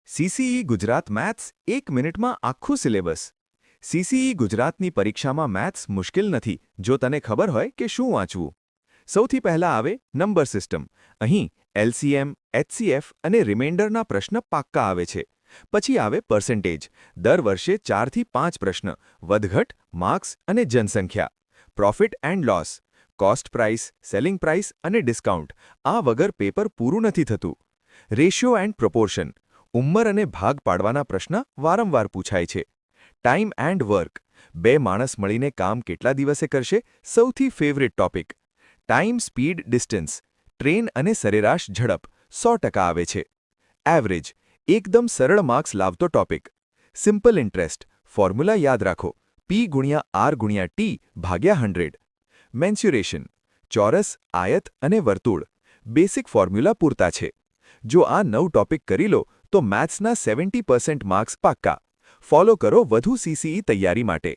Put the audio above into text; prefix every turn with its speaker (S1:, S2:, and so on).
S1: CCE Gujarat maths 1 મિનિટમાં આખું syllabus. CCE ગુજરાતની પરીક્ષામાં મેથ્સ મુશ્કેલ નથી જો તને ખબર હોય કે શું વાંચવું. સૌથી પહેલા આવે નંબર સિસ્ટમ. અહીં એલસીએમ, એચસીએફ અને રિમાઇન્ડરના પ્રશ્ન પાક્કા આવે છે. પછી આવે પર્સન્ટેજ. દર વર્ષે 4 થી 5 પ્રશ્ન, વધઘટ, માર્ક્સ અને જનસંખ્યા. Profit and loss, cost price, selling price અને ડિસ્કાઉન્ટ. આ વગર પેપર પૂરું નથી થતું. Ratio and proportion. ઉંમર અને ભાગ પાડવાના પ્રશ્ન વારંવાર પૂછાય છે. Time and work. 2 માણસ મળીને કામ કેટલા દિવસે કરશે? સૌથી favourite topic. Time, speed, distance. Train અને સરેરાશ ઝડપ 100% આવે છે. એવરેજ. એકદમ સરળ માર્ક્સ લાવતો ટોપિક. Simple interest. ફોર્મ્યુલા યાદ રાખો. P ગુણ્યા R ગુણ્યા T ભાગ્યા 100. મેન્સ્યુરેશન. ચોરસ, આયત અને વર્તુળ. બેસિક ફોર્મ્યુલા પૂરતા છે. જો આ 9 ટોપિક કરી લો તો મેથ્સના 70% માર્ક્સ પાક્કા. ફોલો કરો વધુ સીસીઈ તૈયારી માટે.